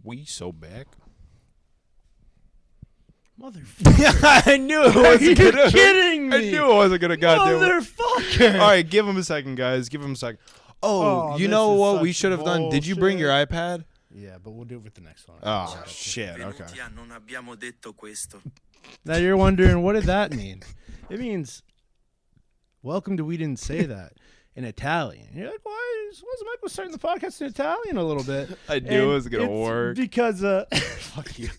we so back? Motherfucker. I knew it wasn't You're gonna. kidding me. I knew it wasn't gonna. Goddamn. Motherfucker. All right, give him a second, guys. Give him a second. Oh, you this know is what we such should have done? Did you bring your iPad? Yeah, but we'll do it with the next one. Oh shit. Okay. Now you're wondering, what did that mean? It means, welcome to We Didn't Say That in Italian. You're like, why is Michael starting the podcast in Italian a little bit? I knew it was gonna work. Because, fuck you.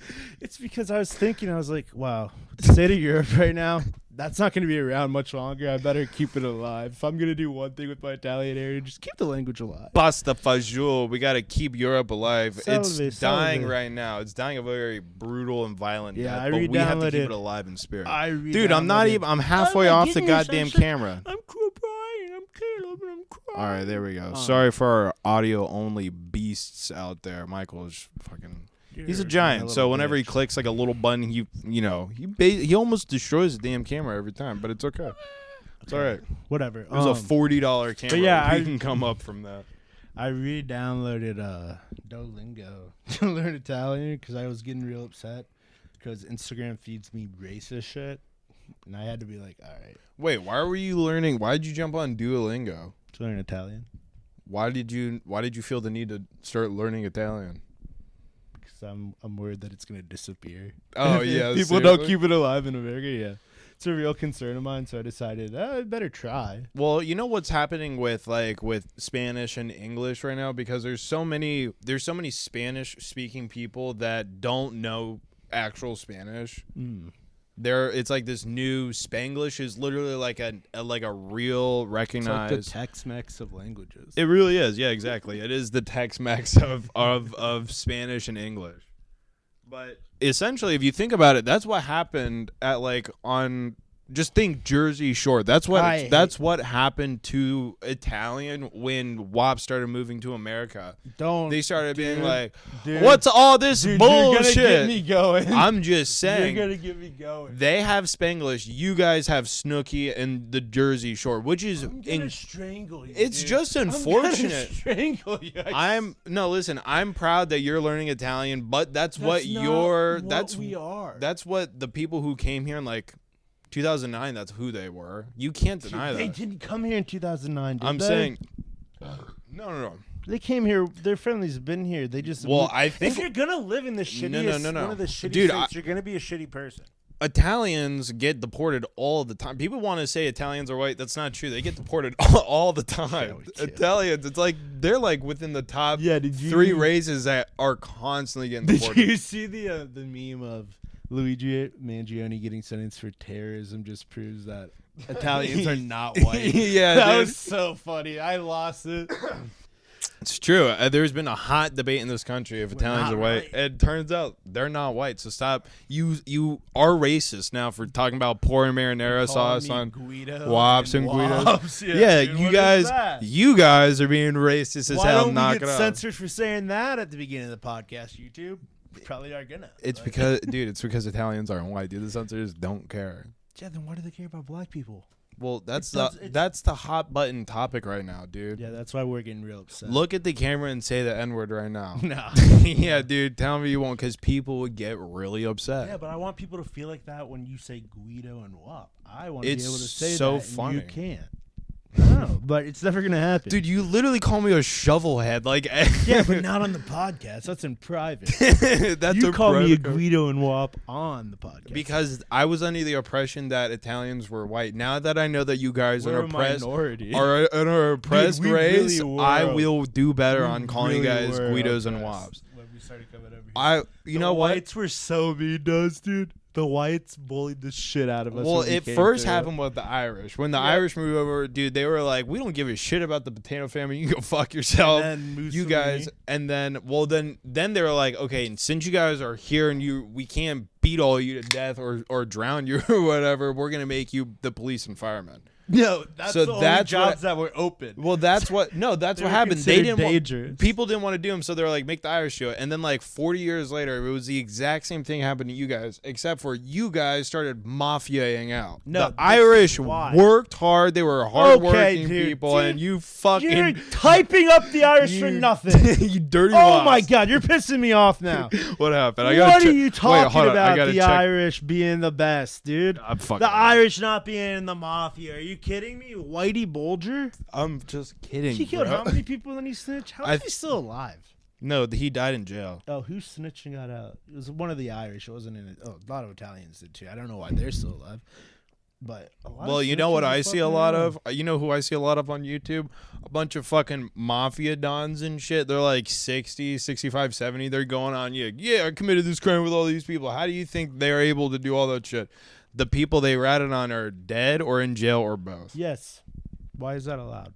It's because I was thinking, I was like, wow, the state of Europe right now, that's not going to be around much longer. I better keep it alive. If I'm going to do one thing with my Italian area, just keep the language alive. Pasta fagioli. We got to keep Europe alive. Salve, It's dying salve. right now. It's dying a very brutal and violent Yeah, death. I But we have to keep re-downloaded- it alive in spirit. Dude, I'm not even. I'm halfway off the goddamn camera. I'm crying. I'm Caleb and I'm crying. All right, there we go. Sorry for our audio-only beasts out there. Michael's fucking. He's a giant, so whenever he clicks like a little button, he almost destroys the damn camera every time. But it's okay. It's all right. Whatever. It was a $40 camera. but yeah, we can come up from that. I re-downloaded Duolingo to learn Italian because I was getting real upset because Instagram feeds me racist shit, and I had to be like, all right, Wait, why were you learning? Why did you jump on Duolingo? to learn Italian Why did you feel the need to start learning Italian? because I'm worried that it's gonna disappear. Oh If yeah, people don't seriously? keep it alive in America. Yeah, it's a real concern of mine. So I decided I better try. Well, you know what's happening with Spanish and English right now, because there's so many Spanish speaking people that don't know actual Spanish. It's like this new Spanglish is literally like a real recognized. It's like the Tex-Mex of languages. It really is. Yeah, exactly. It is the Tex-Mex of Spanish and English. But essentially, if you think about it, that's what happened at just think Jersey Shore. That's what happened to Italian when WAP started moving to America. They started being like, "What's all this bullshit?" You're gonna get me going. I'm just saying. You're gonna get me going. They have Spanglish. You guys have Snooki and the Jersey Shore, which is I'm gonna strangle you. it's dude. just unfortunate. I'm gonna strangle you. Listen, I'm proud that you're learning Italian, but that's what we are. That's what the people who came here in 2009, that's who they were. You can't deny that. They didn't come here in 2009, did I'm they? saying no. They came here. Their families have been here. They just I think if you're gonna live in the shittiest no. one of the shitty Dude, states, you're gonna be a shitty person. Italians get deported all the time. People want to say Italians are white. That's not true. They get deported all the time. Italians, it's like they're within the top 3 races that are constantly getting deported. Did you see the meme of Luigi Mangione getting sentenced for terrorism? Just proves that Italians are not white. Yeah, that dude. was so funny. I lost it. It's true. There's been a hot debate in this country if Italians are white. Right. It turns out they're not white. So stop. You are racist now for talking about pouring marinara sauce on wops and Guidos. Yeah, dude, you guys are being racist as Why hell. don't Knock we it get off. censored for saying that at the beginning of the podcast? YouTube we probably are gonna. It's because, dude, it's because Italians aren't white. Dude, the censors don't care. Yeah, then why do they care about black people? Well, that's the hot button topic right now, dude. Yeah, that's why we're getting real upset. Look at the camera and say the N-word right now. No. Yeah, dude, tell me you won't, because people would get really upset. Yeah, but I want people to feel like that when you say Guido and WAP. I want to be It's able to say so that, funny. and you can't. No, but it's never gonna happen. Dude, you literally call me a shovelhead. Yeah, but not on the podcast. That's in private. That's you call me a private Guido and WAP on the podcast. because I was under the oppression that Italians were white. Now that I know that you guys we're are oppressed, minority. are an oppressed Dude, we race, really were. I will do better on calling really you guys were Guidos and oppressed Wops. when we started coming over here. You know what? Whites were so mean to us, dude. The whites bullied the shit out of us. Well, when we it came first through. happened with the Irish. When the Irish moved over, dude, they were like, "We don't give a shit about the potato family. You go fuck yourself, And then you guys." And then, then they were like, "Okay, and since you guys are here and we can't beat all you to death or drown you or whatever. We're gonna make you the police and firemen. No, that's So the only that's jobs that were open. Well, that's what They were happened. They considered didn't dangerous. people didn't want to do them, so they were like, make the Irish do it. And then like 40 years later, it was the exact same thing happened to you guys, except for you guys started mafiaing out. No, the this Irish is why. worked hard. They were hardworking dude. people, See, and you fucking You're typing up the Irish for nothing. you dirty. Oh wasp. my God, you're pissing me off now. What happened? What are you talking hold on, I about? gotta The check. Irish being the best, dude. I'm fucking. The Irish not being in the mafia. Are you kidding me? Whitey Bulger? I'm just kidding. He killed bro. how many people and then he snitched? How is he still alive? No, he died in jail. Oh, who snitched and got out? It was one of the Irish. It wasn't in it. Oh, a lot of Italians did too. I don't know why they're still alive. But a lot Well, of you know what snitches I are see a fucking lot around. of? You know who I see a lot of on YouTube? A bunch of fucking mafia dons and shit. They're like 60, 65, 70. They're going on, yeah, I committed this crime with all these people. How do you think they're able to do all that shit? The people they ratted on are dead or in jail or both. Yes. Why is that allowed?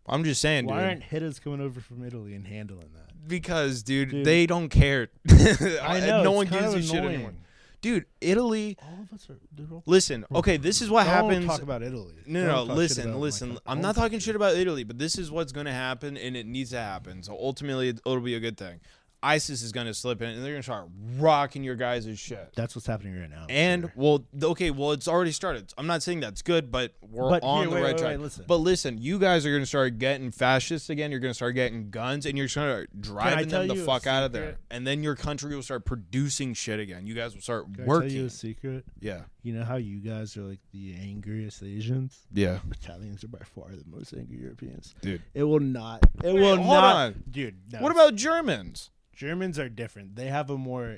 I'm just saying, Why dude. aren't hitters coming over from Italy and handling that? Because, dude, Dude. they don't care. I know. No it's one kind gives of a shit annoying. anymore. Dude, Italy. All of us are. Listen, okay, this is what happens. Don't talk about Italy. No, Don't talk shit about listen. my I'm own not talking country. shit about Italy, but this is what's going to happen, and it needs to happen. So ultimately, it'll be a good thing. ISIS is going to slip in, and they're going to start rocking your guys' shit. That's what's happening right now. And sure. well, it's already started. I'm not saying that's good, but we're But on here, the wait, right wait, track. wait, listen. But listen, you guys are going to start getting fascists again. You're going to start getting guns, and you're going to start driving them tell the you a fuck out of there. secret? And then your country will start producing shit again. You guys will start Can I working. tell you a secret? Yeah, You know how you guys are like the angriest Asians? yeah, Italians are by far the most angry Europeans. dude. It will not. It Wait, will hold not. on. Dude, no. What about Germans? Germans are different. They have a more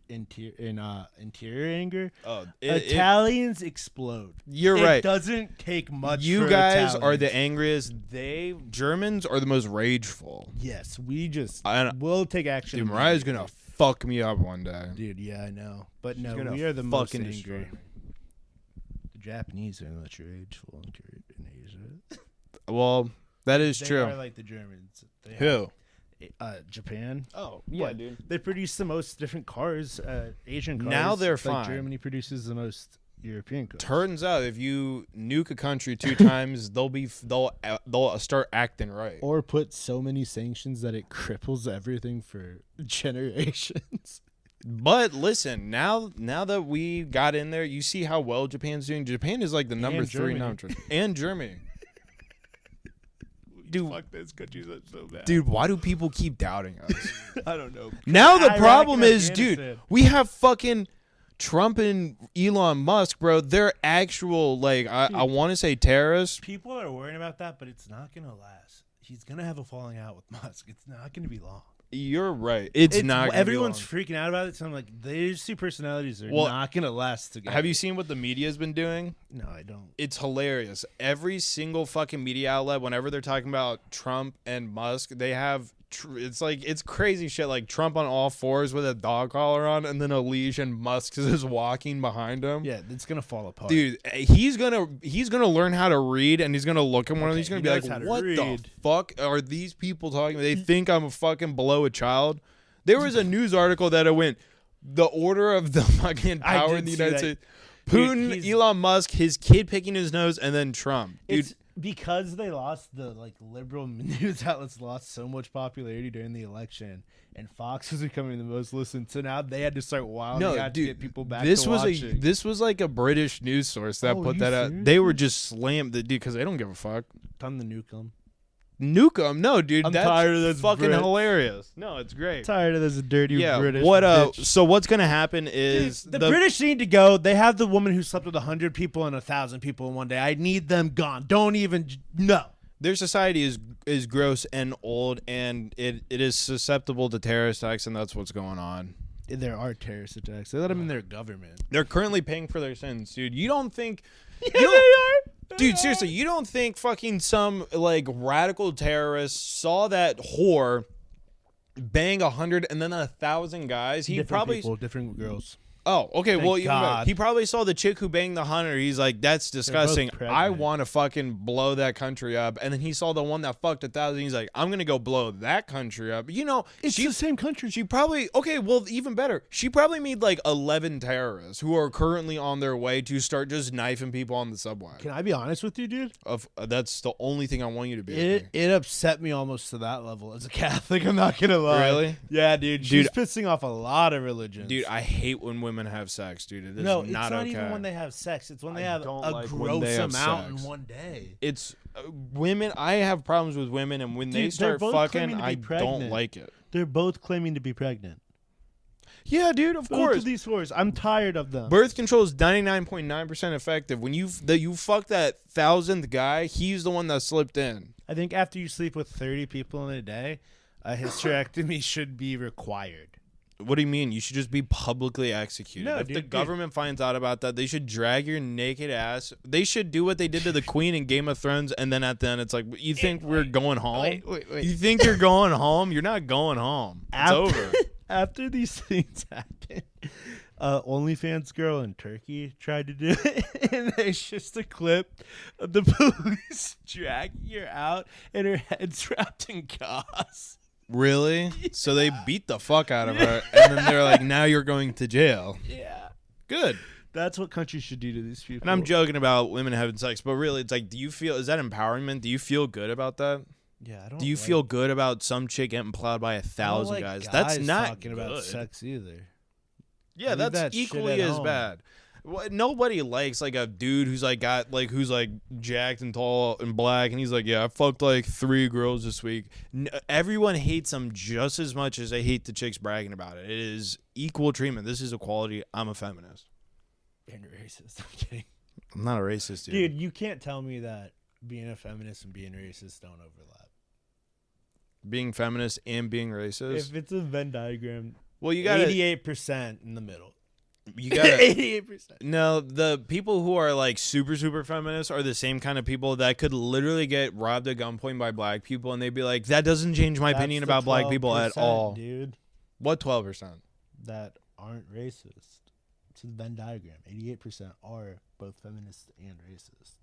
interior anger. Oh, Italians explode. You're It right. doesn't take much. You for guys are Italians. the angriest. Germans are the most rageful. Yes, we just I- will take action. Dude, Mariah's immediately. gonna fuck me up one day. Dude, yeah, I know. But no, gonna we are the most fucking destroy angry. me. The Japanese are much rageful in Asia. Well, that is They true. are like the Germans. They Who? Japan. Oh, What? They produce the most different cars, Asian cars. Now they're like fine. Germany produces the most European cars. Turns out, if you nuke a country 2 times, they'll start acting right. Or put so many sanctions that it cripples everything for generations. But listen, now that we got in there, you see how well Japan's doing. Japan is like the number And 3 Germany. number, and Germany. Dude, Fuck those countries up so bad. dude, why do people keep doubting us? I don't know. Now the Iraq problem and is, dude, Afghanistan. we have fucking Trump and Elon Musk, bro. They're actual, like, I want to say terrorists. People are worrying about that, but it's not gonna last. He's gonna have a falling out with Musk. It's not gonna be long. You're right. It's not. Gonna Everyone's be freaking out about it. So I'm like, these two personalities are Well, not gonna last together. long. Have you seen what the media's been doing? No, I don't. It's hilarious. Every single fucking media outlet, whenever they're talking about Trump and Musk, they have. It's crazy shit. Like Trump on all fours with a dog collar on, and then a leash, and Musk is walking behind him. Yeah, it's gonna fall apart, Dude, he's gonna learn how to read, and he's gonna look at one of these. He's gonna he be knows like, how to "What the read." fuck are these people talking about? They think I'm a fucking below a child." There was a news article that it went, the order of the fucking I power did in the see United that. States: Dude, Putin, he's- Elon Musk, his kid picking his nose, and then Trump. Dude, It's because they lost the liberal news outlets lost so much popularity during the election, and Fox was becoming the most listened. So now they had to start wilding out to get people back. This to was watching. this was like a British news source that Oh, put you that out. serious? They were just slammed the dude because they don't give a fuck. Time to nuke them. Nuke 'em? No, dude. I'm that's tired of this fucking Brits. hilarious. No, it's great. Tired of this dirty Yeah. British. What? bitch. So what's gonna happen is The British need to go. They have the woman who slept with 100 people and 1,000 people in one day. I need them gone. Don't even no. Their society is gross and old, and it is susceptible to terrorist attacks, and that's what's going on. There are terrorist attacks. They let them in their government. They're currently paying for their sins, dude. You don't think? Yeah, you don't- they are. Dude, seriously, you don't think fucking some like radical terrorist saw that whore bang 100 and then 1,000 guys? He Different probably people, different girls. Oh, okay. Thank Well, even better. God. He probably saw the chick who banged the hunter. He's like, that's disgusting. I pregnant. want to fucking blow that country up. And then he saw the one that fucked 1,000. He's like, I'm gonna go blow that country up. You know, It's the same country. She probably well, even better. She probably made like 11 terrorists who are currently on their way to start just knifing people on the subway. Can I be honest with you, dude? That's the only thing I want you to be. It upset me almost to that level as a Catholic. I'm not gonna lie. Really? Yeah, dude. She's pissing off a lot of religions. Dude, I hate when women have sex, dude. It is no, it's not not okay. even when they have sex. It's when they have don't a like when gross they have amount sex. in one day. It's women. I have problems with women, and when they Dude, start they're both fucking, claiming to be I don't pregnant. like it. They're both claiming to be pregnant. Yeah, dude. Of Both course. of these whores. I'm tired of them. Birth control is 99.9% effective. When you fuck that 1,000th guy, he's the one that slipped in. I think after you sleep with 30 people in a day, a hysterectomy should be required. What do you mean? You should just be publicly executed. No, If the dude, government finds out about that, they should drag your naked ass. They should do what they did to the Queen in Game of Thrones, and then at the end, it's like, you think we're going home? Wait. You think you're going home? You're not going home. It's over. After these things happen, OnlyFans girl in Turkey tried to do it, and there's just a clip of the police dragging her out, and her head's wrapped in gauze. Really? So they beat the fuck out of her, and then they're like, now you're going to jail. Yeah. Good. That's what countries should do to these people. And I'm joking about women having sex, but really, it's like, is that empowerment? Do you feel good about that? Yeah, I don't. Do you feel good about some chick getting plowed by 1,000 guys? That's not talking good. about sex either. Yeah, Leave that's that shit equally at as home. bad. Nobody likes like a dude who's like who's like jacked and tall and black, and he's like, yeah, I fucked like 3 girls this week. Everyone hates him just as much as they hate the chicks bragging about it. It is equal treatment. This is equality. I'm a feminist. And racist. I'm kidding. I'm not a racist, dude. Dude, you can't tell me that being a feminist and being racist don't overlap. Being feminist and being racist. If it's a Venn diagram, Well, you got 88% in the middle. You got 88%. No, the people who are like super feminists are the same kind of people that could literally get robbed at gunpoint by black people, and they'd be like, "That doesn't change my opinion about black people at all." Dude, What 12%? that aren't racist. It's a Venn diagram. 88% are both feminist and racist.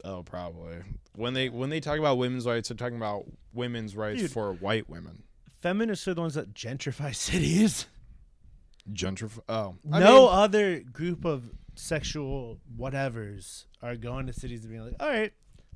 Oh, probably. When they talk about women's rights, they're talking about women's rights Dude. for white women. Feminists are the ones that gentrify cities. Oh, No other group of sexual whatevers are going to cities and being like, all right,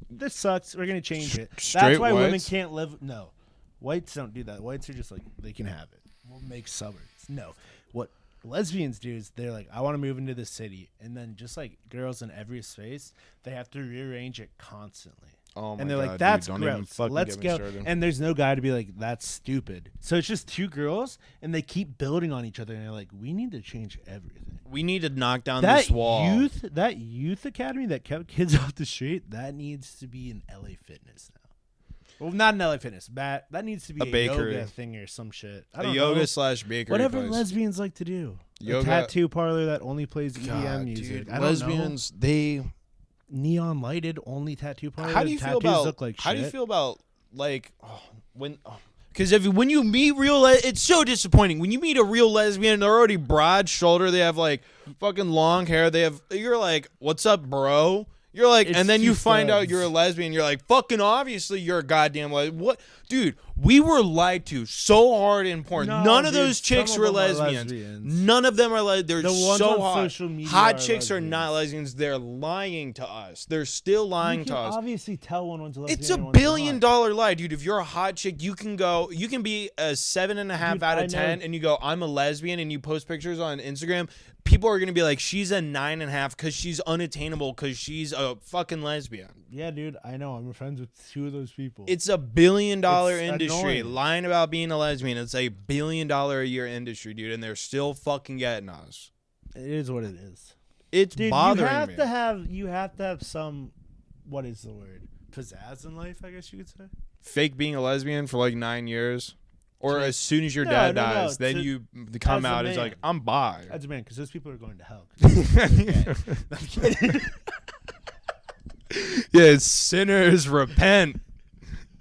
this sucks. We're going to change it. Straight That's why women whites? can't live. No. Whites don't do that. Whites are just like, they can have it. We'll make suburbs. No. What lesbians do is they're like, I want to move into the city. And then just like girls in every space, they have to rearrange it constantly. Oh my And they're God, like, that's dude, don't even gross. fucking Let's get me go. started. And there's no guy to be like, that's stupid. So it's just 2 girls, and they keep building on each other. And they're like, we need to change everything. We need to knock down That this wall. youth academy that kept kids off the street, that needs to be in LA Fitness now. Well, not in LA Fitness. That needs to be A bakery. yoga thing or some shit. I A don't yoga know. / bakery Whatever place. lesbians like to do. Yoga- A tattoo parlor that only plays EDM God, music. dude, I don't know. lesbians, they. Neon lighted only tattoo parlor. How do you feel Tattoos about? look like How do you shit. feel about like when? Because when you meet it's so disappointing. When you meet a real lesbian, they're already broad shoulder. They have like fucking long hair. You're like, what's up, bro? You're like, It's and then you 2 find out thugs. you're a lesbian. You're like, fucking obviously you're a goddamn lesbian. What, dude? We were lied to so hard in porn. No, None of dude, those chicks some were of them are lesbians. lesbians. None of them are they're The ones so on hot. social media Hot are chicks are lesbians. not lesbians. They're lying to us. They're still lying You to can us. obviously tell one one's a lesbian. It's a and one's $1 billion not. lie, dude. If you're a hot chick, you can be a 7.5 Dude, out I of 10, know. and you go, I'm a lesbian, and you post pictures on Instagram. People are gonna be like, she's a 9.5 because she's unattainable because she's a fucking lesbian. Yeah, dude, I know. I'm friends with 2 of those people. It's a $1 billion It's industry. annoying. Lying about being a lesbian, it's a $1 billion a year industry, dude, and they're still fucking getting us. It is what it is. It's Dude, bothering you have to have some, what is the word? Pizzazz in life, I guess you could say. Fake being a lesbian for like 9 years. Or as soon as your No, dad no, no, dies, then to- you come as a out as like, man. I'm bi. As a man, because those people are going to hell. 'cause they're gay. I'm kidding. Yeah, sinners repent.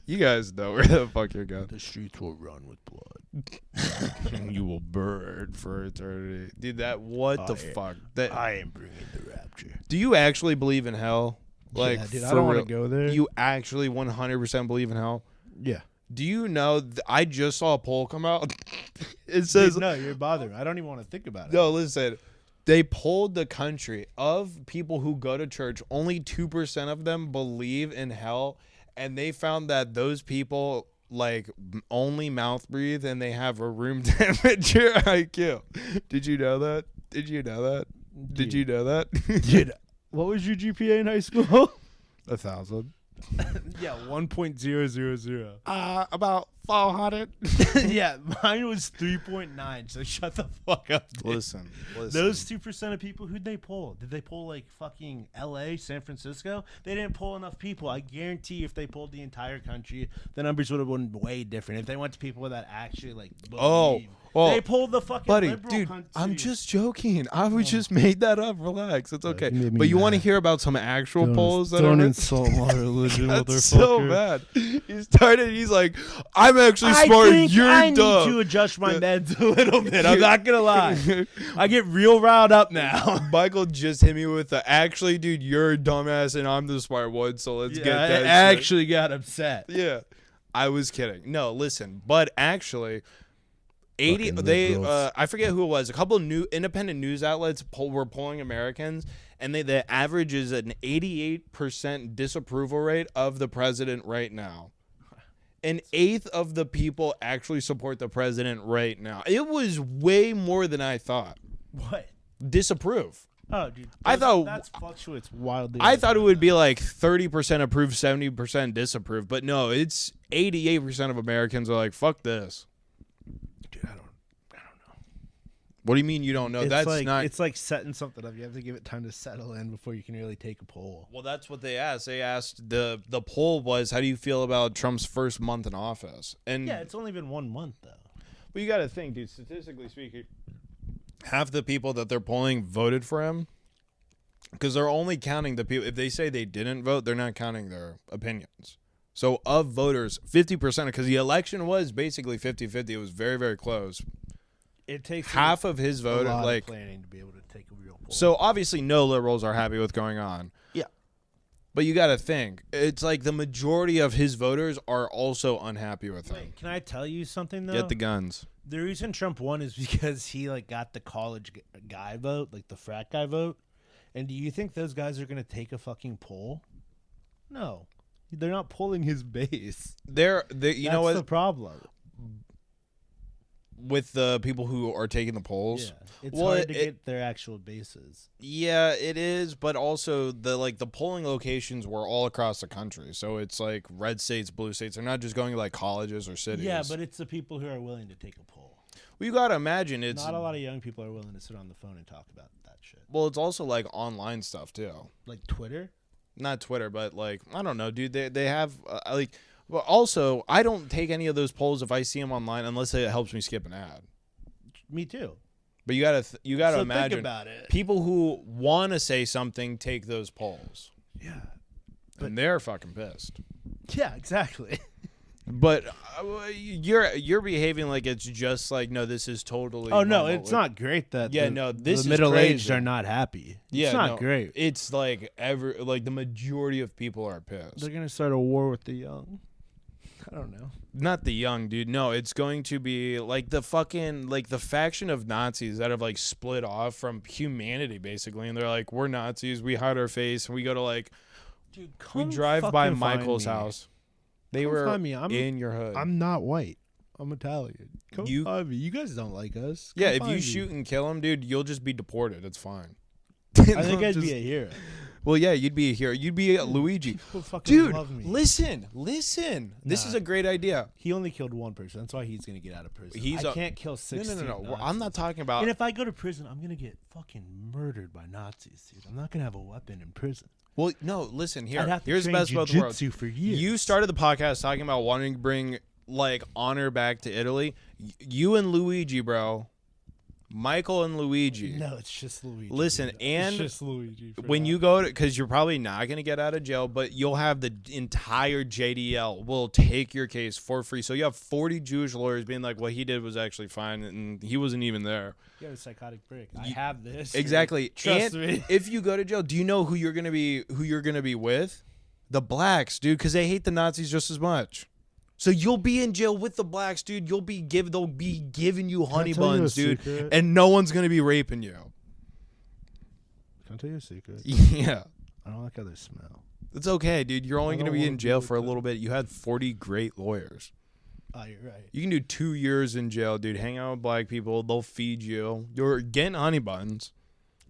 You guys know where the fuck you're going. The streets will run with blood. You will burn for eternity. Dude, what the fuck? That I am bringing the rapture. Do you actually believe in hell? Like, yeah, dude, I don't want to go there. You actually 100% believe in hell? Yeah. Do you know? I just saw a poll come out. It says Dude, no, you're bothering me. I don't even want to think about it. no. Listen, they polled the country of people who go to church. Only 2% of them believe in hell, and they found that those people like only mouth breathe and they have a room temperature IQ. Did you know that? Did you know that? Did you know that? Dude, what was your GPA in high school? 1,000. Yeah, 1.000. About 400. Yeah, mine was 3.9. So shut the fuck up. Dude. Listen. Those 2% of people, who'd they poll? Did they poll like fucking LA, San Francisco? They didn't poll enough people. I guarantee if they polled the entire country, the numbers would have been way different. If they went to people that actually like believe. Well, they pulled the fucking buddy, liberal dude, country. I'm just joking. I just made that up. Relax. It's okay. you made me But you want to mad. hear about some actual polls that don't are insult my religion, That's motherfucker. so bad. He started. He's like, I'm actually I smart. think You're I dumb. need to adjust my meds a little bit. I'm not gonna lie. I get real riled up now. Michael just hit me with the actually, dude, you're a dumbass and I'm the smart one. So let's get that. I shit." actually got upset. Yeah, I was kidding. No, listen, but actually, 80. Fucking They liberals. I forget who it was. A couple of new independent news outlets were polling Americans, and the average is an 88% disapproval rate of the president right now. An eighth of the people actually support the president right now. It was way more than I thought. What? Disapprove. Oh, dude. I thought- that fluctuates wildly. I thought it would be like 30% approve, 70% disapprove, but no, it's 88% of Americans are like, fuck this. Dude, I don't know. What do you mean you don't know? It's That's like, not. It's like setting something up. You have to give it time to settle in before you can really take a poll. Well, that's what they asked. They asked the poll was, how do you feel about Trump's first month in office? And Yeah, it's only been 1 month though. well, you got to think, dude. Statistically speaking, half the people that they're polling voted for him because they're only counting the people. If they say they didn't vote, they're not counting their opinions. So of voters, 50%, because the election was basically 50-50. It was very, very close. It takes Half of his a vote, lot like of planning to be able to take a real poll. so. Obviously, no liberals are happy with going on. Yeah. But you got to think, it's like the majority of his voters are also unhappy with him. Wait, can I tell you something though? Get the guns. The reason Trump won is because he like got the college guy vote, like the frat guy vote. And do you think those guys are gonna take a fucking poll? No, they're not polling his base. You That's know what? the problem. With the people who are taking the polls. Yeah, it's Well, hard to get their actual bases. Yeah, it is, but also the polling locations were all across the country. So it's like red states, blue states. They're not just going to like colleges or cities. Yeah, but it's the people who are willing to take a poll. well, you got to imagine it's Not a lot of young people are willing to sit on the phone and talk about that shit. well, it's also like online stuff too. Like Twitter. Not Twitter, but like I don't know, dude. They have like. Well, also, I don't take any of those polls if I see them online unless it helps me skip an ad. Me too. But you gotta So imagine think about it. people who want to say something take those polls, Yeah. and they're fucking pissed. Yeah, exactly. But you're behaving like it's just like no, this is totally. Oh no, normal. it's not great that Yeah, no, this is the middle-aged crazy. are not happy. Yeah, It's not no, great. It's like the majority of people are pissed. They're gonna start a war with the young. I don't know. Not the young, dude. No, it's going to be like the fucking like the faction of Nazis that have like split off from humanity basically, and they're like, we're Nazis. We hide our face, and we go to like, Dude, we drive by Michael's house. They Come were find me. in your hood. I'm not white. I'm Italian. Come You- find me. You guys don't like us. Yeah, Come if you find me. shoot and kill him, dude, you'll just be deported. It's fine. I think I'd be a hero. Well, yeah, you'd be a hero. You'd be a Luigi. People fucking Dude, love me. listen. This Nah. is a great idea. He only killed one person. That's why he's gonna get out of prison. He's I a- can't kill 16 No. Nazis. I'm not talking about. And if I go to prison, I'm gonna get fucking murdered by Nazis, dude. I'm not gonna have a weapon in prison. Well, no, listen here. I'd have to Here's the train best of both worlds. jiu-jitsu for years. You started the podcast talking about wanting to bring like honor back to Italy. You and Luigi, bro, Michael and Luigi. No, it's just Luigi. Listen, It's and just Luigi. when you go to, because you're probably not going to get out of jail, but you'll have the entire JDL will take your case for free. So you have 40 Jewish lawyers being like, what he did was actually fine, and he wasn't even there. You have a psychotic break. I have this. Exactly. Trust and me. If you go to jail, do you know who you're going to be with? The blacks, dude, because they hate the Nazis just as much. So you'll be in jail with the blacks, dude. They'll be giving you honey buns, dude, and no one's gonna be raping you. Can I tell you a secret? Yeah, I don't like how they smell. it's okay, dude. You're only gonna be in jail for a that. little bit. You had 40 great lawyers. Oh, you're right. You can do 2 years in jail, dude. Hang out with black people. They'll feed you. You're getting honey buns.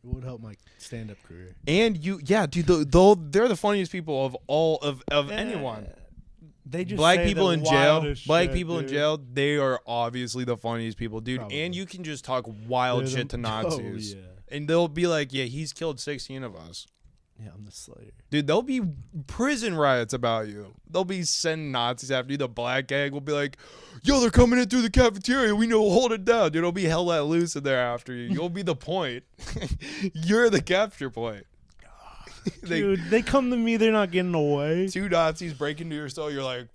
It would help my stand-up career. And yeah, dude. They're the funniest people of all of anyone. They just Black say people the in jail, wildest black shit, people in dude. jail, they are obviously the funniest people, dude. Probably. And you can just talk wild They're shit to the- Nazis. Oh, yeah. And they'll be like, yeah, he's killed 16 of us. Yeah, I'm the Slayer. Dude, there'll be prison riots about you. They'll be sending Nazis after you. The black gang will be like, yo, they're coming in through the cafeteria. We know, hold it down. Dude, it'll be hell let loose in there after you. You'll be the point. You're the capture point. Dude, they come to me, they're not getting away. 2 Nazis break into your cell. You're like,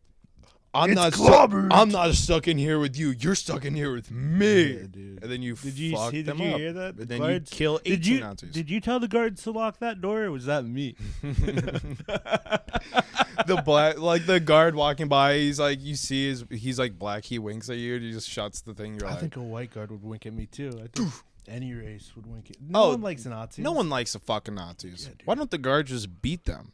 It's I'm not stuck in here with you. You're stuck in here with me. Yeah, dude. And then you Did you fuck see? them Did you up. hear that? And then Guards- you kill 18 Nazis. Did you tell the guards to lock that door, or was that me? The guard walking by, he's like, you see he's like black. He winks at you and he just shuts the thing. You're I like, think a white guard would wink at me too. I think any race would wink at. No one likes Nazis. no one likes the fucking Nazis. Yeah, dude. Why don't the guards just beat them?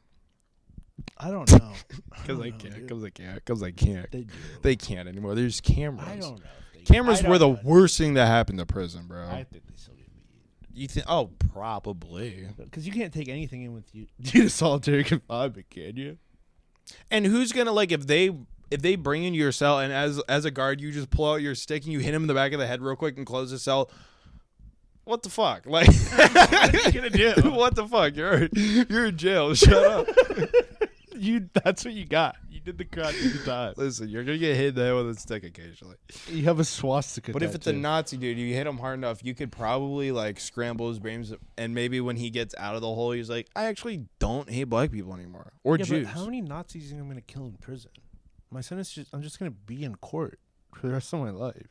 I don't know. Because they can't. dude. Because they can't. Because they can't. They do. They can't anymore. There's cameras. I don't know. If they Cameras I were the don't know. worst thing that happened to prison, bro. I think they still get beat. You think? Oh, probably. Because you can't take anything in with you. Due to solitary confinement, can you? And who's gonna like if they bring in your cell and as a guard you just pull out your stick and you hit him in the back of the head real quick and close the cell? What the fuck? Like, what are you gonna do? What the fuck? You're in jail. Shut up. That's what you got. You did the crime the time. Listen, you're gonna get hit in the head with a stick occasionally. You have a swastika. But if it's a tattoo. Nazi dude, you hit him hard enough, you could probably like scramble his brains, and maybe when he gets out of the hole, he's like, I actually don't hate black people anymore or Yeah, Jews. but how many Nazis am I gonna kill in prison? My sentence I'm just gonna be in court for the rest of my life.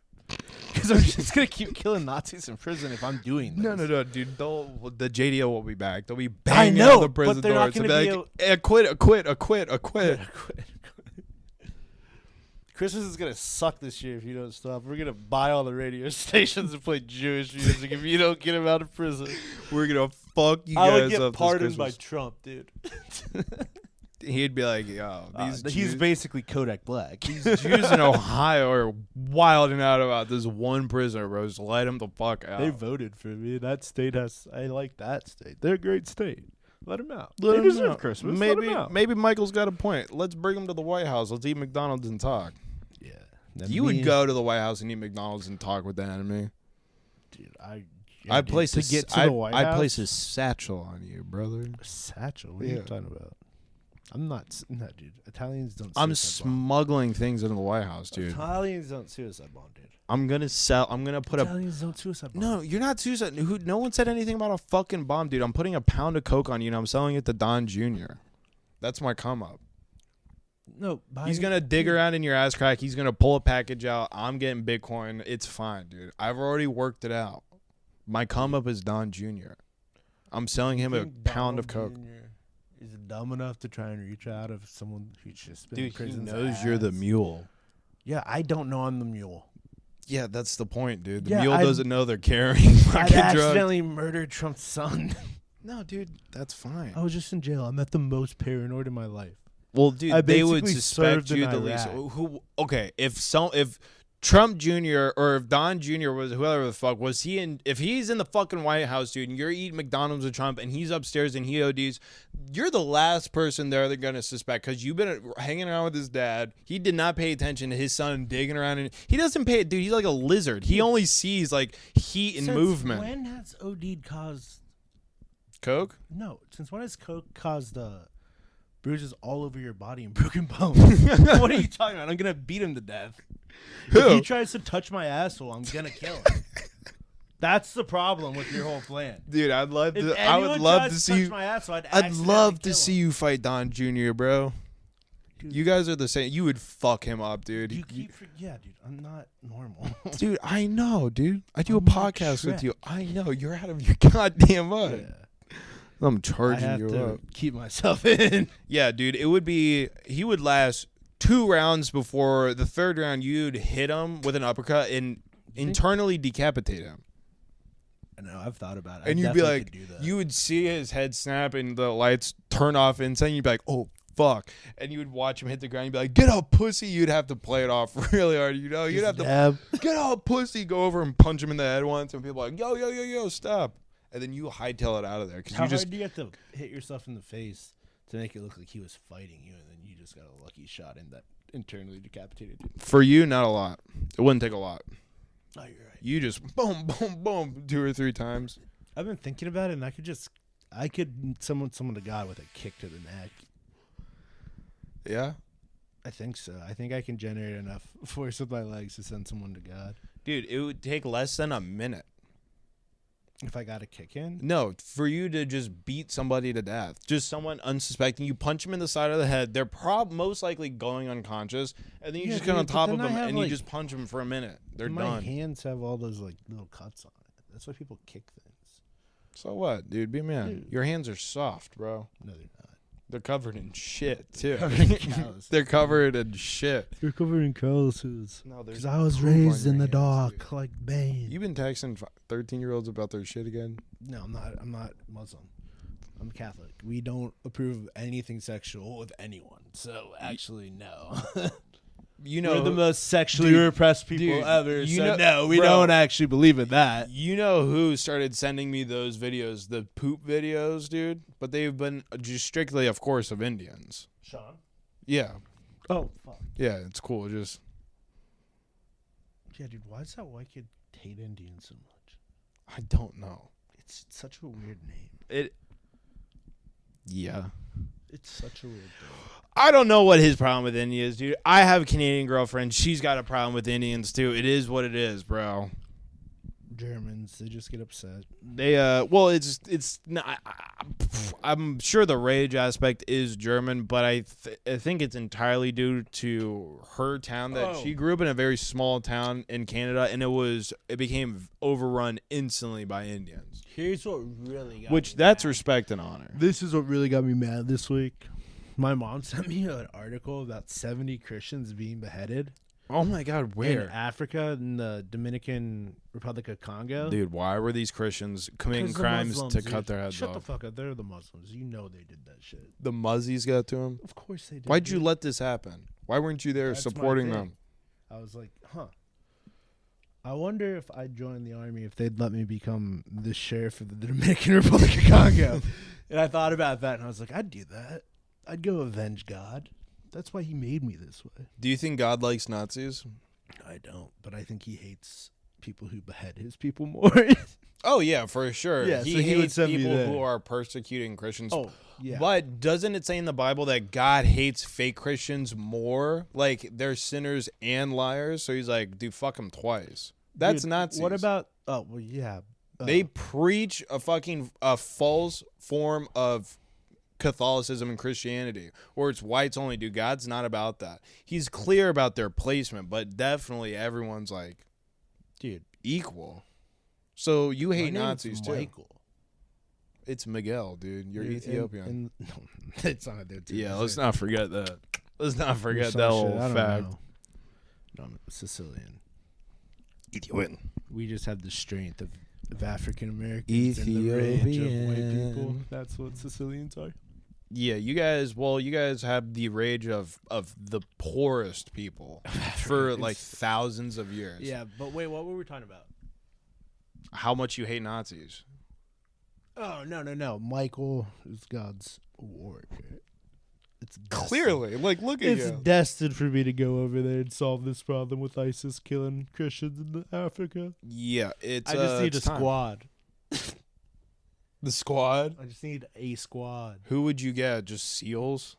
Because I'm just gonna keep killing Nazis in prison if I'm doing this. No, dude. The JDO will be back. They'll be I banging know, out the prison but they're not doors. They'll gonna be be like, acquit. Christmas is gonna suck this year if you don't stop. We're gonna buy all the radio stations and play Jewish music if you don't get him out of prison. We're gonna fuck you I guys would get up this pardoned by Christmas. Trump, dude. He'd be like, yo, these He's Jews, basically Kodak Black. these Jews in Ohio are wilding out about this one prisoner, bro. Just let him the fuck out. They voted for me. That state has. I like that state. They're a great state. Let them out. Let They him deserve out. Christmas. Let 'em Maybe out. maybe Michael's got a point. Let's bring him to the White House. Let's eat McDonald's and talk. Yeah. You would go to the White House and eat McDonald's and talk with the enemy. Dude, I'd place to a, get to the White House. I'd place a satchel on you, brother. A satchel. What are Yeah. you talking about? I'm not. No, dude. Italians don't. I'm suicide bomb. smuggling things into the White House, dude. Italians don't suicide bomb, dude. I'm gonna put a. Italians don't suicide bomb. No, you're not suicide. No one said anything about a fucking bomb, dude. I'm putting a pound of coke on you and I'm selling it to Don Jr. That's my come up. No. He's gonna dig around in your ass crack. He's gonna pull a package out. I'm getting Bitcoin. It's fine, dude. I've already worked it out. My come up is Don Jr. I'm selling him a pound of coke. Is dumb enough to try and reach out of someone who's just been in Dude, he prison. knows you're the mule. Yeah, I don't know I'm the mule. Yeah, that's the point, dude. The Yeah, mule I'd- doesn't know they're carrying I fucking drugs. accidentally murdered Trump's son. No, dude, that's fine. I was just in jail. I'm at the most paranoid in my life. Well, dude, I they would basically suspect served in you the least. Iraq. Okay, if Trump Jr. or if Don Jr. was whoever the fuck was he in, if he's in the fucking White House, dude, and you're eating McDonald's with Trump and he's upstairs and he ODs, you're the last person there they're gonna suspect because you've been hanging around with his dad. He did not pay attention to his son digging around, and he doesn't pay it, dude. He's like a lizard. He only sees like heat and movement. When has OD caused? Coke? No, since when has coke caused bruises all over your body and broken bones? What are you talking about? I'm gonna beat him to death. If Who? he tries to touch my asshole, I'm gonna kill him. That's the problem with your whole plan. Dude, I'd love If to. I would anyone love tries to to see touch you. my ass, so I'd I'd accidentally love to kill see him. you fight Don Jr., bro. Dude, You guys are the same. You would fuck him up, dude. yeah, dude. I'm not normal. Dude, I know, dude. I do I'm a not podcast with Shrek. you. I know. You're out of your goddamn mind. Yeah. I'm I charging have you to up. keep myself in. Yeah, dude. It would be. He would last 2 rounds before the 3rd round. You'd hit him with an uppercut and internally decapitate him. I know. I've thought about it. And I you'd be definitely like, could do that. you would see his head snap and the lights turn off inside. And you'd be like, oh, fuck. And you would watch him hit the ground. You'd be like, get up, pussy. You'd have to play it off really hard. You know, you'd have to Dab. get up, pussy. Go over and punch him in the head once. And people are like, yo, stop. And then you hightail it out of there. Because How you just. hard do you have to hit yourself in the face to make it look like he was fighting you, and then you just got a lucky shot in that internally decapitated you? For you, not a lot. It wouldn't take a lot. Oh, you're right. You just boom, boom, boom, 2 or 3 times. I've been thinking about it, and I could summon to God with a kick to the neck. Yeah? I think so. I think I can generate enough force with my legs to send someone to God. Dude, it would take less than a minute. If I got a kick in? No, for you to just beat somebody to death. Just someone unsuspecting. You punch them in the side of the head. They're most likely going unconscious. And then you just get on top of them and you just punch them for a minute. They're my done. hands have all those like little cuts on it. That's why people kick things. So what, dude? Be a man. Dude. Your hands are soft, bro. No, they're not. They're covered in shit, too. Covered in calluses. They're covered in shit. They're covered in calluses. No, Because I was raised in the dark like Bane. You been texting 13-year-olds about their shit again? No, I'm not Muslim. I'm Catholic. We don't approve of anything sexual with anyone. So actually, no. You know, we're the most sexually repressed people ever. You So know, no, we bro, don't actually believe in that. You know who started sending me those videos, the poop videos, dude? But they've been just strictly, of course, of Indians. Sean? Yeah. Oh, fuck. Yeah, it's cool. Just Yeah, dude, why does that white kid hate Indians so much? I don't know. It's such a weird name. Yeah. It's such a weird thing. I don't know what his problem with India is, dude. I have a Canadian girlfriend. She's got a problem with Indians, too. It is what it is, bro. Germans, they just get upset. They well, it's not. I'm sure the rage aspect is German, but I think it's entirely due to her town that she grew up in, a very small town in Canada, and it became overrun instantly by Indians. Here's what really got Which me that's mad. respect and honor. This is what really got me mad this week. My mom sent me an article about 70 Christians being beheaded. Oh my God, where? In Africa, in the Dominican Republic of Congo. Dude, why were these Christians committing 'Cause the crimes Muslims, to dude. cut their heads Shut the off? fuck up. They're the Muslims. You know they did that shit. The Muzzies got to him? Of course they did. Why'd you dude. let this happen? Why weren't you there That's my supporting thing. them? I was like, I wonder if I joined the army, if they'd let me become the sheriff of the Dominican Republic of Congo. And I thought about that, and I was like, I'd do that. I'd go avenge God. That's why he made me this way. Do you think God likes Nazis? I don't, but I think he hates people who behead his people more. Oh, yeah, for sure. Yeah, he so he would hates send me people there. who are persecuting Christians. Oh, yeah. But doesn't it say in the Bible that God hates fake Christians more? Like, they're sinners and liars. So he's like, dude, fuck them twice. That's Dude, Nazis. What about, oh, well, yeah. They preach a false form of Catholicism and Christianity, or it's whites only. Dude, God's not about that. He's clear about their placement, but definitely everyone's like, dude, equal. So you hate my name's Nazis too. Michael. It's Miguel, dude. You're Dude, Ethiopian. no, it's not there too. Yeah, let's not forget that. Let's not forget Some that shit, whole I don't fact. know. No, I'm Sicilian. Ethiopian. We just have the strength of African Americans and the rage of white people. Ethiopian. That's what Sicilians are. Yeah, you guys have the rage of the poorest people for like thousands of years. Yeah, but wait, what were we talking about? How much you hate Nazis. Oh, no. Michael is God's warrior. It's destined. Clearly. Like, look at It's you. destined for me to go over there and solve this problem with ISIS killing Christians in Africa. Yeah, it's I just need a it's time. squad. The squad? I just need a squad. Who would you get? Just SEALs?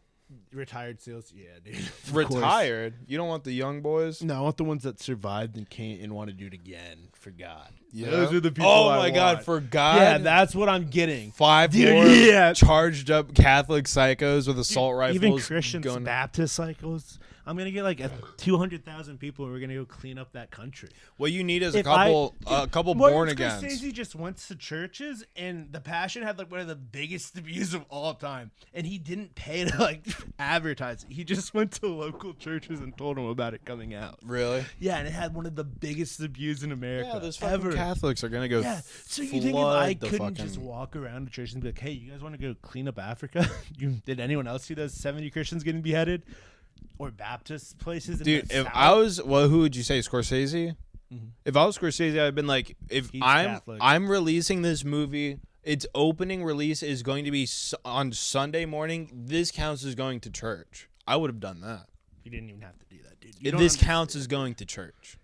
Retired SEALs, yeah, dude. Of Retired? You don't want the young boys? course. No, I want the ones that survived and can't and want to do it again for God. Yeah. Those are the people. Oh I my God, want. for God. Yeah, that's what I'm getting. 5 Dude, more yeah. charged up Catholic psychos with assault rifles. Even Christians, going. Baptist cycles. I'm gonna get like 200,000 people who are gonna go clean up that country. What you need is If a couple born agains. Scorsese just went to churches, and The Passion had like one of the biggest views of all time, and he didn't pay to like advertise it. He just went to local churches and told them about it coming out. Really? Yeah, and it had one of the biggest views in America. Yeah, those fucking ever. Catholics are gonna go. Yeah, so you think if I the couldn't fucking... just walk around the church and be like, "Hey, you guys want to go clean up Africa?" Did anyone else see those 70 Christians getting beheaded, or Baptist places? Dude, in the if South? I was, well, who would you say, Scorsese? Mhm. If I was Scorsese, I'd been like, if He's I'm Catholic. I'm releasing this movie, its opening release is going to be on Sunday morning. This counts as going to church. I would have done that. You didn't even have to do that, dude. If this counts as going to church.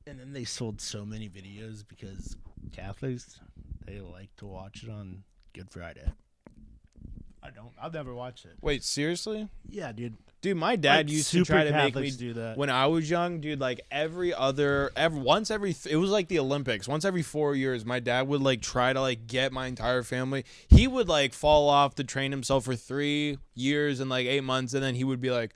And then they sold so many videos because Catholics, they like to watch it on Good Friday. I don't. I've never watched it. Wait, seriously? Yeah, dude. Dude, my dad Like, used to try super to make me Catholics do that. when I was young, dude. Like it was like the Olympics. Once every 4 years, my dad would like try to like get my entire family. He would like fall off to train himself for 3 years and like 8 months, and then he would be like,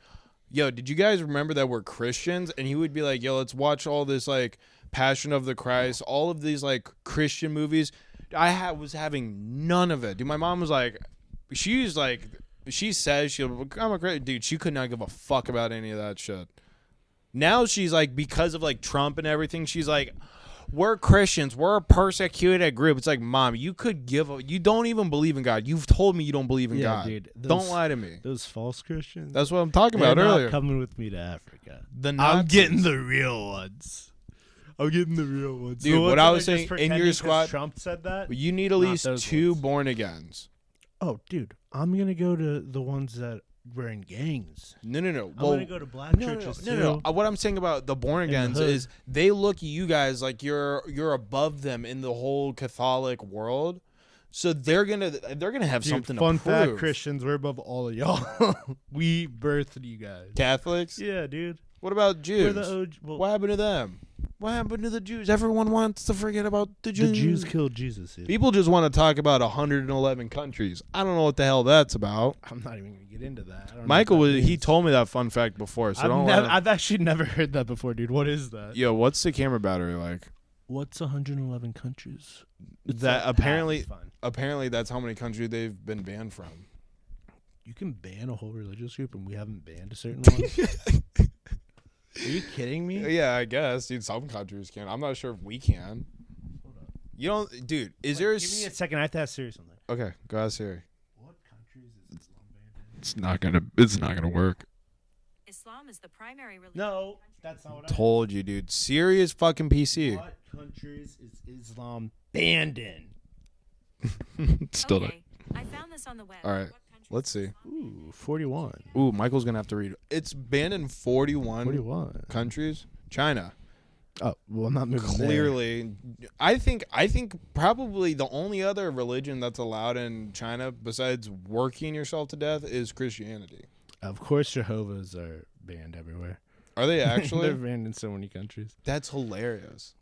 "Yo, did you guys remember that we're Christians?" And he would be like, "Yo, let's watch all this like Passion of the Christ, all of these like Christian movies." Was having none of it, dude. My mom was like, she says she'll become a great dude. She could not give a fuck about any of that shit. Now she's like, because of like Trump and everything, she's like, we're Christians, we're a persecuted group. It's like, Mom, you don't even believe in God. You've told me you don't believe in God. Dude, Don't lie to me. Those false Christians. That's what I'm talking They're about not earlier. coming with me to Africa. I'm I'm getting the real ones. I'm getting the real ones. Dude, The ones what that I are was just saying, in pretending your 'cause squad, Trump said that. you need at Not least those 2 ones. born agains. Oh, dude, I'm gonna go to the ones that were in gangs. No. I'm Well, gonna go to black churches too. no. What I'm saying about the born In the agains hood. is they look at you guys like you're above them in the whole Catholic world. So they're gonna have Dude, something fun to prove. fact, Christians, we're above all of y'all. We birthed you guys. Catholics? Yeah, dude. What about We're Jews? the OG. Well, What happened to them? What happened to the Jews? Everyone wants to forget about the Jews. the Jews killed Jesus. Dude. People just want to talk about 111 countries. I don't know what the hell that's about. I'm not even gonna get into that. I don't know Michael what that he means. told me that fun fact before, so don't let him- I've actually never heard that before, dude. What is that? Yo, what's the camera battery like? What's 111 countries? That like apparently half, it's fine. apparently that's how many countries they've been banned from. You can ban a whole religious group, and we haven't banned a certain one. Are you kidding me? Yeah, I guess, dude. Some countries can. I'm not sure if we can. You don't, dude. Is there? Give me a second. I have to ask Siri something. Okay, go ask Siri. What countries is Islam banned in? It's not gonna work. Islam is the primary religion. No, that's not what I. Told you, dude. Siri is fucking PC. What countries is Islam banned in? Still Okay, I found this on the web. All right, What countries let's see. is Islam Ooh, 41. Ooh, Michael's gonna have to read. It's banned in 41 41. countries. China. Oh, well, I'm not moving there. Clearly, I think probably the only other religion that's allowed in China besides working yourself to death is Christianity. Of course, Jehovah's are banned everywhere. Are they They're actually? banned in so many countries. That's hilarious.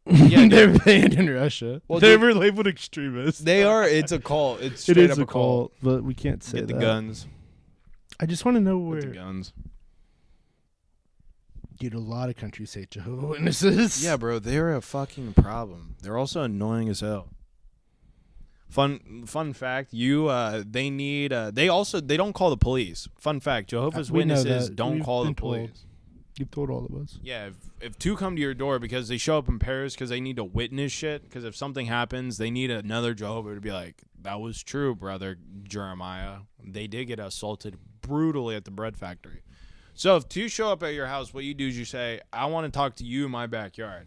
Yeah, they're banned in Russia. Well, they dude- were labeled extremists. They are. It's a cult. It's It straight is up a cult, but we can't say Get that. the guns. I just want to know Get the where. guns. Dude, a lot of countries say Jehovah's Witnesses. Yeah, bro. They're a fucking problem. They're also annoying as hell. Fun fact. They need. They don't call the police. Fun fact. Jehovah's We know Witnesses that. don't We've call the been told. police. You've told all of us. Yeah, if 2 come to your door because they show up in pairs because they need to witness shit, because if something happens, they need another Jehovah to be like, that was true, brother Jeremiah. They did get assaulted brutally at the bread factory. So if 2 show up at your house, what you do is you say, I want to talk to you in my backyard.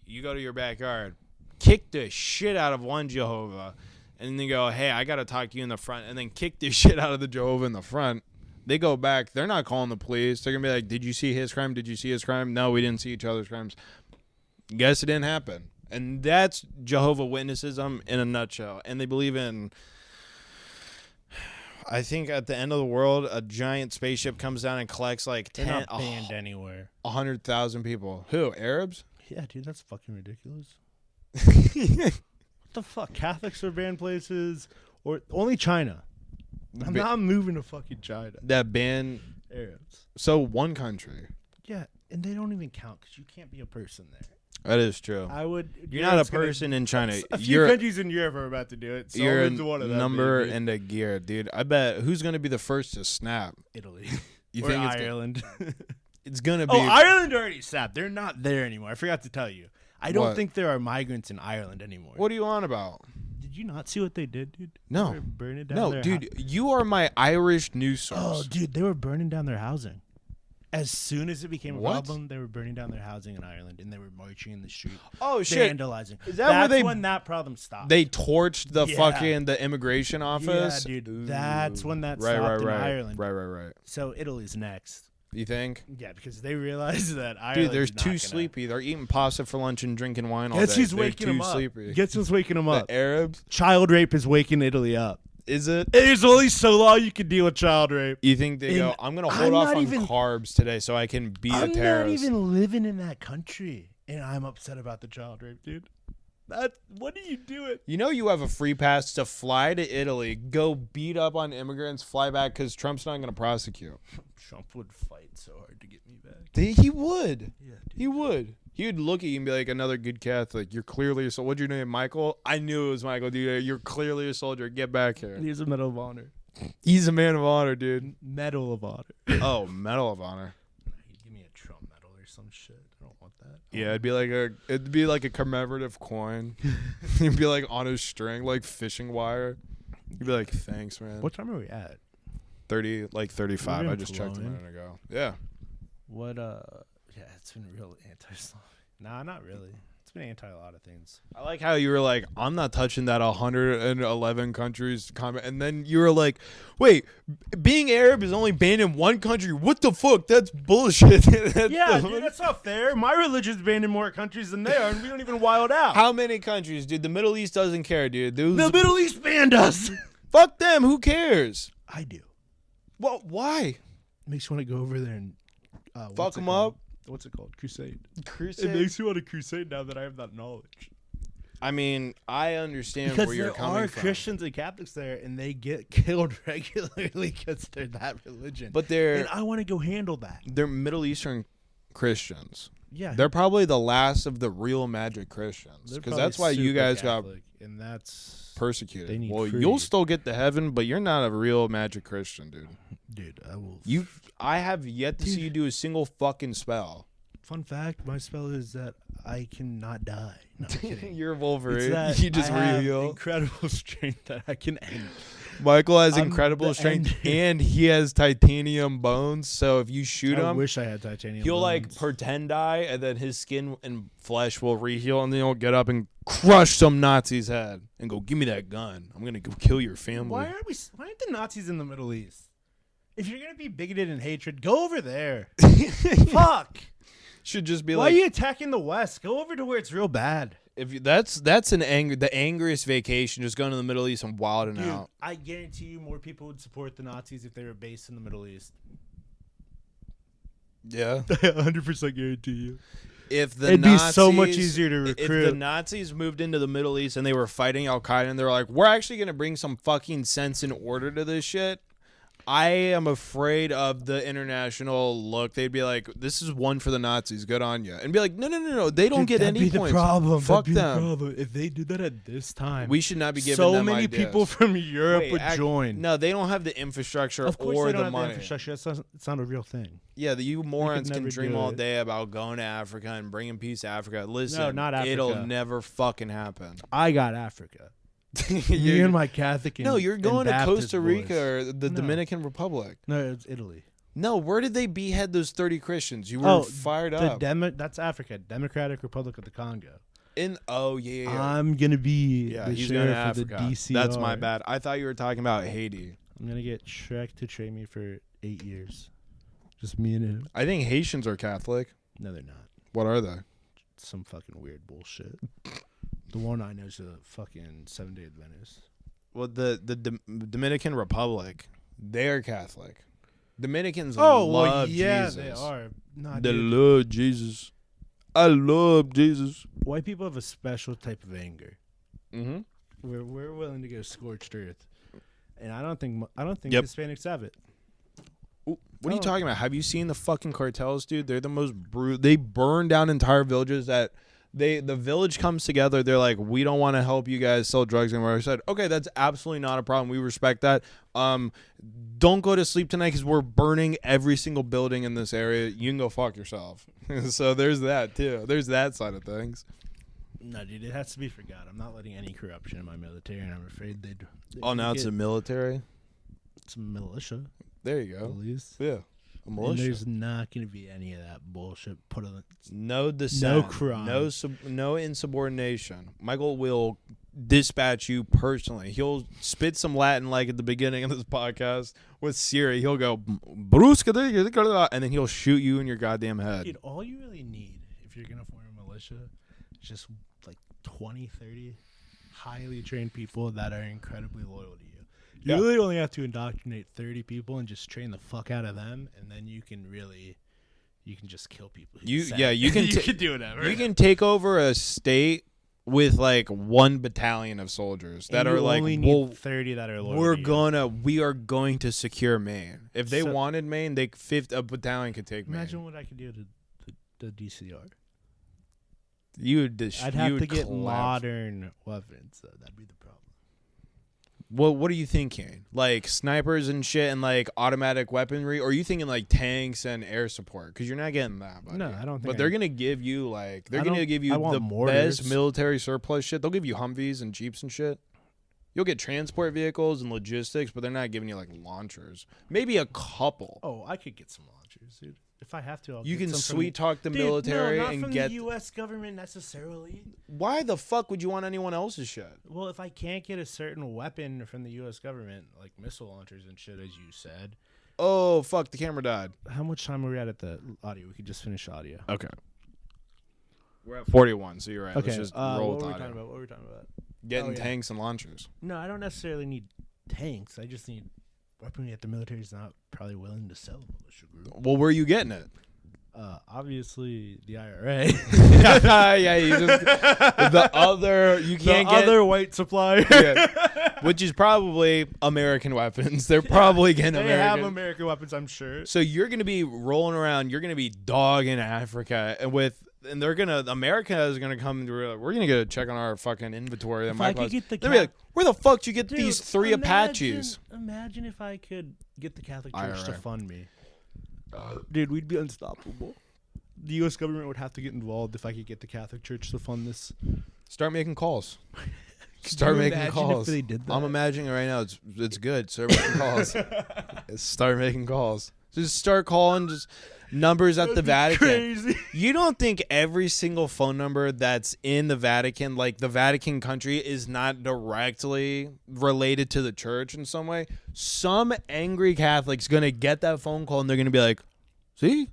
You go to your backyard, kick the shit out of one Jehovah, and then go, hey, I got to talk to you in the front, and then kick the shit out of the Jehovah in the front. They go back. They're not calling the police. They're going to be like, did you see his crime? Did you see his crime? No, we didn't see each other's crimes. Guess it didn't happen. And that's Jehovah Witnessism in a nutshell. And they believe in I think at the end of the world, a giant spaceship comes down and collects like They're not banned anywhere. 100,000 people. Who? Arabs? Yeah, dude, that's fucking ridiculous. What the fuck? Catholics are banned places, or only China. I'm not moving to fucking China. That ban Arabs. So one country. Yeah, and they don't even count because you can't be a person there. That is true. I would. You're not a person in China. A few You're countries in Europe are about to do it. So you're a one of them, number maybe. and a gear, dude. I bet who's gonna be the first to snap? Italy. You or think Ireland? it's gonna be? Oh, Ireland already snapped. They're not there anymore. I forgot to tell you. I don't What? think there are migrants in Ireland anymore. What are you on about? Did you not see what they did, dude? No. They were burning down No, their dude, you are my Irish news source. Oh, dude, they were burning down their housing. As soon as it became a What? problem, they were burning down their housing in Ireland, and they were marching in the street, Oh, shit. vandalizing. Is that where That's they- when that problem stopped. They torched the Yeah. fucking the immigration office. Yeah, dude. That's when that right, stopped right, in right, Ireland. Right. So Italy's next. You think? Yeah, because they realized that Ireland. Dude, they're too sleepy. They're eating pasta for lunch and drinking wine all Guess day. who's They're waking too them up? sleepy. Guess who's waking them up? The Arabs? Child rape is waking Italy up. Is it? There's only so long you can deal with child rape. You think they go, And I'm going to I'm hold off not on even- carbs today so I can be a I'm not terrorist? even living in that country, and I'm upset about the child rape, dude. What are you doing? You know you have a free pass to fly to Italy, go beat up on immigrants, fly back because Trump's not going to prosecute. Trump would fight so hard to get me back. He would. Yeah, dude. He would. He would look at you and be like, another good Catholic. You're clearly a soldier. What's your name, Michael? I knew it was Michael, dude. You're clearly a soldier. Get back here. Here's a Medal of Honor. He's a man of honor, dude. Medal of Honor. Oh, Medal of Honor. Give me a Trump medal or some shit. I don't want that. Yeah, it'd be like a commemorative coin. It'd be like on a string, like fishing wire. You'd be like, thanks, man. What time are we at? 35. We're I just checked a flowing. minute ago. Yeah. What? Yeah, it's been real anti-Islam. Nah, not really. It's been anti a lot of things. I like how you were like, I'm not touching that 111 countries comment, and then you were like, wait, being Arab is only banned in one country. What the fuck? That's bullshit. Yeah, dude, that's not fair. My religion's banned in more countries than they are, and we don't even wild out. How many countries, dude? The Middle East doesn't care, dude. The Middle East banned us. Fuck them. Who cares? I do. Well, why? Makes you want to go over there and Fuck them up. What's it called? Crusade. It Crusade. makes you want to crusade now that I have that knowledge. I mean, I understand Because where you're there coming are from. Christians and Catholics there, and they get killed regularly because they're that religion. But they're and I want to go handle that. they're Middle Eastern Christians. Yeah, They're probably the last of the real magic Christians. they're Because probably that's why you super guys got Catholic, and that's persecuted. They need Well, free. you'll still get to heaven, but you're not a real magic Christian, dude. I will. I have yet to Dude. see you do a single fucking spell. Fun fact: my spell is that I cannot die. No, I'm kidding. You're It's Wolverine. that You just I have reheal. incredible strength that I can end. Michael has I'm incredible the strength, end. and he has titanium bones. So if you shoot I him, wish I had titanium. he'll like bones. pretend die, and then his skin and flesh will reheal, and then he'll get up and crush some Nazi's head and go, "Give me that gun. I'm gonna go kill your family." Why aren't the Nazis in the Middle East? If you're gonna be bigoted and hatred, go over there. Fuck. Should just be Why like, are you attacking the West? Go over to where it's real bad. if you, that's the angriest vacation, just going to the Middle East and wilding Dude, out. I guarantee you more people would support the Nazis if they were based in the Middle East. Yeah. 100% guarantee you. If the It'd Nazis, be so much easier to If the recruit. Nazis moved into the Middle East and they were fighting Al Qaeda and they were like, we're actually going to bring some fucking sense and order to this shit, I am afraid of the international look. They'd be like, this is one for the Nazis. Good on you. And be like, no. They don't get that'd any be points. The problem. Fuck That'd be them. The problem. If they did that at this time, We should not be giving so them many ideas. people from Europe Wait, would join. No, they don't have the infrastructure Of course or they don't the have money. the infrastructure. It's not a real thing. Yeah, you morons can never dream do all it. day about going to Africa and bringing peace to Africa. Listen, No, not Africa. it'll never fucking happen. I got Africa. Me You're- and my Catholic. no, you're and going to Baptist Costa Rica boys. or the No. Dominican Republic. No, it's Italy. No, where did they behead those 30 Christians? You were fired up. That's Africa, Democratic Republic of the Congo. Yeah. I'm gonna be Yeah, the he's going to sheriff of Africa. the DCR. That's my bad. I thought you were talking about Haiti. I'm gonna get Shrek to train me for 8 years. Just me and him. I think Haitians are Catholic. No, they're not. What are they? Some fucking weird bullshit. The one I know is a fucking 7-Day Adventist. Well, the Dominican Republic, they're Catholic. Dominicans Oh, love well, yeah, Jesus. they are. Nah, They dude. love Jesus. I love Jesus. White people have a special type of anger. Mm-hmm. We're willing to go scorched earth, and I don't think Yep. Hispanics have it. What are you Oh. talking about? Have you seen the fucking cartels, dude? They're the most They burn down entire villages. The village comes together. They're like, we don't want to help you guys sell drugs anymore. I said, okay, that's absolutely not a problem. We respect that. Don't go to sleep tonight because we're burning every single building in this area. You can go fuck yourself. So there's that too. There's that side of things. No, dude, it has to be forgot. I'm not letting any corruption in my military, and I'm afraid they'd Oh, now it's a military. it's a militia, There you at go. least. Yeah, a And militia. there's not going to be any of that bullshit put on. No dissent. crime. No insubordination. Michael will dispatch you personally. He'll spit some Latin like at the beginning of this podcast with Siri. He'll go, "Brusca," and then he'll shoot you in your goddamn head. Dude, all you really need if you're going to form a militia is just like 20, 30 highly trained people that are incredibly loyal to you. You Yeah. really only have to indoctrinate 30 people and just train the fuck out of them, and then you can just kill people. You Sad. you can you ta- can do whatever. you can take over a state with like one battalion of soldiers that And are you like, only well, need 30 that are loyal. to you. we are going to secure Maine. If they So- wanted Maine, a battalion could take Maine. Imagine what I could do to the DCR. I'd have to get modern weapons. That'd be the problem. What are you thinking? Like snipers and shit and like automatic weaponry? Or are you thinking like tanks and air support? Because you're not getting that, buddy. No, I don't think But I- they're going to give you like, they're I going to don't- give you I want the mortars. best military surplus shit. They'll give you Humvees and Jeeps and shit. You'll get transport vehicles and logistics, but they're not giving you like launchers. Maybe a couple. Oh, I could get some launchers, dude. If I have to, I'll You get can some sweet talk the Dude, military no, not and from get. the U.S. government necessarily. Why the fuck would you want anyone else's shit? Well, if I can't get a certain weapon from the U.S. government, like missile launchers and shit, as you said. Oh fuck! The camera died. How much time are we at the audio? We could just finish audio. Okay. We're at 41, so you're right. Okay. Let's just What roll were with we audio. talking about? What were we talking about? Getting Oh, yeah. tanks and launchers. No, I don't necessarily need tanks. I just need weaponry that the military is not probably willing to sell. Militia group. Well, where are you getting it? Obviously the IRA. Yeah, you just the other you can't the get other white supplier. yeah, which is probably American weapons. They're probably getting They American. have American weapons, I'm sure. So you're gonna be rolling around. You're gonna be dogging Africa, and America is gonna come to. We're gonna go check on our fucking inventory. That If I Michael could has. get the They'll be Ca- like, where the fuck did you get Dude, these 3 Apaches? Imagine if I could get the Catholic Church to IRA. fund me. Dude, we'd be unstoppable. The U.S. government would have to get involved if I could get the Catholic Church to fund this. Start making calls. Could Start you making imagine calls. If they did that? I'm imagining it right now. It's good. Start making calls. Start making calls. Just start calling just numbers at the Vatican. Crazy. You don't think every single phone number that's in the Vatican, like the Vatican country, is not directly related to the church in some way? Some angry Catholic's gonna get that phone call and they're gonna be like, "See,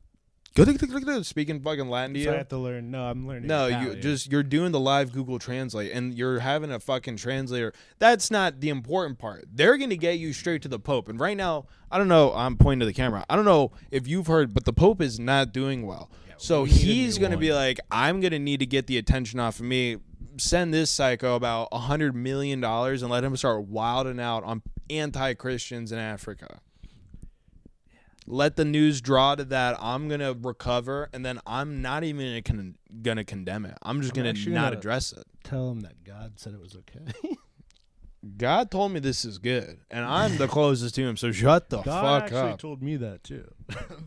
speaking fucking Latin to So I you." have to learn. No, I'm learning. No, Italian. you're doing the live Google Translate and you're having a fucking translator. That's not the important part. They're going to get you straight to the Pope. And right now, I don't know, I'm pointing to the camera. I don't know if you've heard, but the Pope is not doing well. Yeah, So we need a he's new going to one. be like, I'm going to need to get the attention off of me. Send this psycho about $100 million and let him start wilding out on anti-Christians in Africa. Let the news draw to that. I'm going to recover, and then I'm not even going to condemn it. I'm just I'm going to actually not gonna- address it. Tell him that God said it was okay. God told me this is good, and I'm the closest to him, so shut the God fuck actually up. told me that too.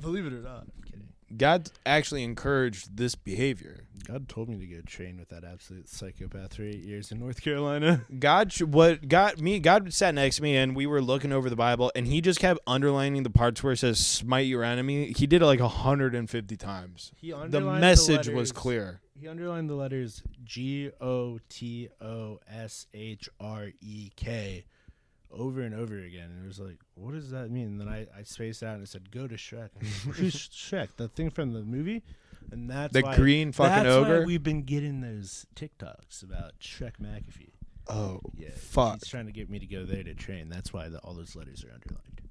Believe it or not. I'm kidding. God actually encouraged this behavior. God told me to go train with that absolute psychopath for 8 years in North Carolina. God sat next to me, and we were looking over the Bible, and he just kept underlining the parts where it says "smite your enemy." He did it like 150 times. He The underlined message letters- was clear. He underlined the letters GOTOSHREK over and over again. And it was like, what does that mean? And then I spaced out and it said, go to Shrek. Who's Shrek? The thing from the movie? And that's The why, green fucking that's ogre? why we've been getting those TikToks about Shrek McAfee. Oh, Yeah, fuck. He's trying to get me to go there to train. That's why all those letters are underlined.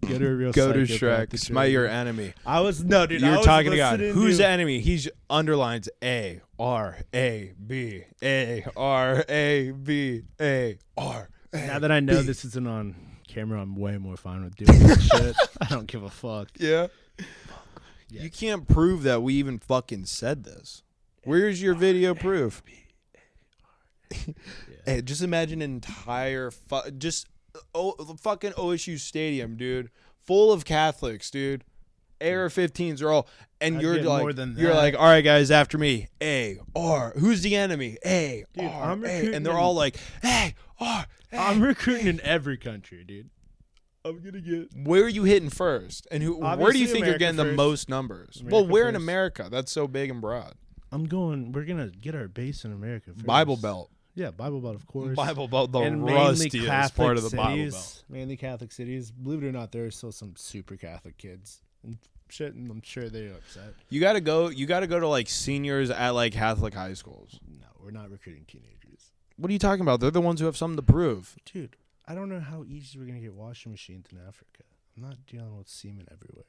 Get a real Go to psychopath Shrek. to Smite train. your enemy. I was no, dude. I You're was talking to God. listening Who's to- the enemy? He's underlines A R A B A R A B A R. Now that I know this isn't on camera, I'm way more fine with doing this shit. I don't give a fuck. Yeah. Yeah. You can't prove that we even fucking said this. Where's your video proof? Hey, just imagine an entire fucking OSU stadium, dude, full of Catholics, dude. AR-15s are all, and I'd you're get like, more than you're that. like, all right, guys, after me, A R. Who's the enemy? A Dude, R I'm A, recruiting and they're in- all like, A R. I'm recruiting in every country, dude. I'm gonna get. Where are you hitting first, and where do you Obviously, think you're America getting the first. most numbers? America Well, we're in first. America. That's so big and broad. I'm going. We're gonna get our base in America first. Bible Belt. Yeah, Bible Belt, of course. Bible Belt, the and mainly rustiest Catholic part of the cities, Bible Belt. Mainly Catholic cities. Believe it or not, there are still some super Catholic kids and shit, and I'm sure they're upset. You gotta go to like seniors at like Catholic high schools. No, we're not recruiting teenagers, What are you talking about? They're the ones who have something to prove. dude. I don't know how easy we're gonna get washing machines in Africa. I'm not dealing with semen everywhere.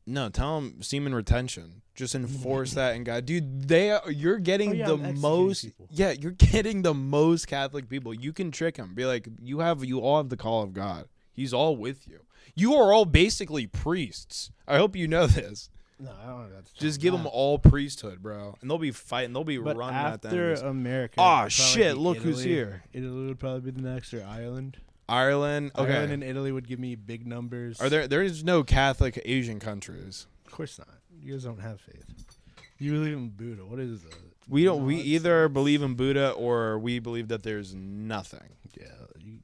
No, tell them semen retention. Just enforce that and God, dude, you're getting yeah, the I'm executing most. people. Yeah, you're getting the most Catholic people. You can trick them. Be like, you all have the call of God. He's all with you. You are all basically priests. I hope you know this. No, I don't know. That's Just give them all priesthood, bro, and they'll be fighting. They'll be But running at after them. America, Aw, it'd probably shit, be look who's Italy. here. Italy would probably be the next, or Ireland. Ireland. Okay. Ireland and Italy would give me big numbers. Are there is no Catholic Asian countries. Of course not. You guys don't have faith. You believe in Buddha. What is that? We don't. No, We it's- either believe in Buddha or we believe that there's nothing. Yeah,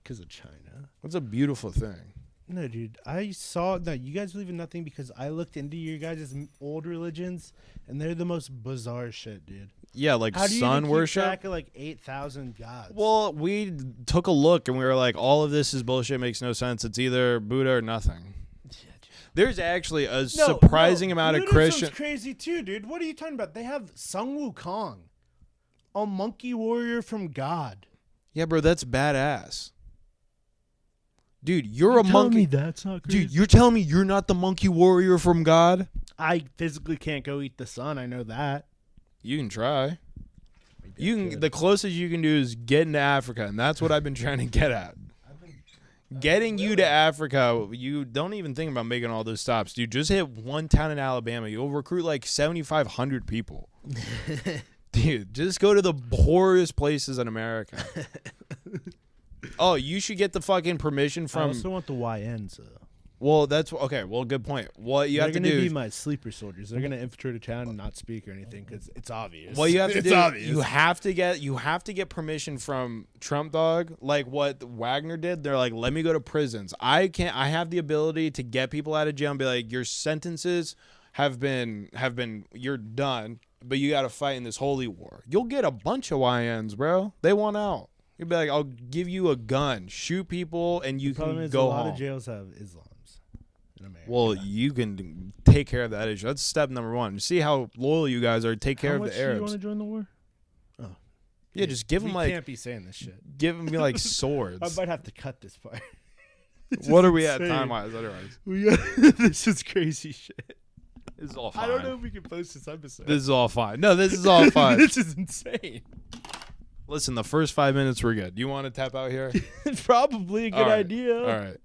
because of China. What's a beautiful thing? No, dude. I saw that you guys believe in nothing because I looked into your guys' old religions, and they're the most bizarre shit, dude. Yeah, like How do you sun even keep worship. track of like 8,000 gods? Well, we took a look and we were like, all of this is bullshit. Makes no sense. It's either Buddha or nothing. yeah, dude. There's actually a surprising amount of Buddhism's Christian. crazy too, dude. What are you talking about? They have Sun Wukong, a monkey warrior from God. Yeah, bro, that's badass. Dude, you're a Telling monkey. me that's not crazy. Dude, you're telling me you're not the monkey warrior from God? I physically can't go eat the sun. I know that. You can try. The closest you can do is get into Africa, and that's what I've been trying to get at. Getting you to Africa, you don't even think about making all those stops, dude. Just hit one town in Alabama. You'll recruit like 7,500 people. Dude, just go to the poorest places in America. Oh, you should get the fucking permission I from. also want the YNs. Well, that's okay. Well, good point. What you They're have to gonna do. be my sleeper soldiers. They're gonna infiltrate a town and not speak or anything because it's obvious. What you have to It's do, obvious. you have to get permission from Trump Dog, like what Wagner did. They're like, let me go to prisons. I have the ability to get people out of jail and be like, your sentences have been, you're done, but you got to fight in this holy war. You'll get a bunch of YNs, bro. They want out. You'll be like, I'll give you a gun, shoot people, and you Problem can is, go a lot home. of jails have Islams in America. Well, you can take care of that issue. That's step number one. See how loyal you guys are. Take care How of much the do you Arabs. want to join the war? Yeah, just give them We like can't be saying this shit. give them like I swords. might have to cut this part. What are we at insane. time wise? Otherwise, We got, this is crazy shit. this is all fine. I don't know if we can post this episode. This is all fine. No, this is all fine. This is insane. Listen, the first 5 minutes were good. Do you want to tap out here? It's probably a good All right. idea. All right. You've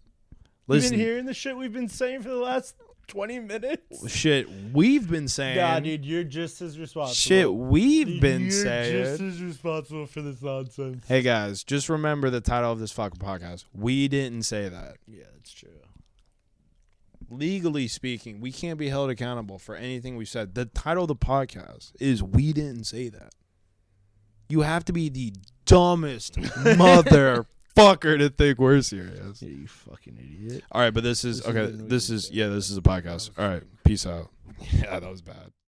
Listen, been hearing the shit we've been saying for the last 20 minutes. shit we've been saying. Nah, dude, you're just as responsible. Shit we've been You're just saying. as responsible for this nonsense. Hey guys, just remember the title of this fucking podcast. We didn't say that. Yeah, that's true. Legally speaking, we can't be held accountable for anything we said. The title of the podcast is We Didn't Say That. You have to be the dumbest motherfucker to think we're serious. Yeah, you fucking idiot. All right, but this is This is okay. the This noise is we yeah, this is a podcast. All right, peace out. Yeah, that was bad.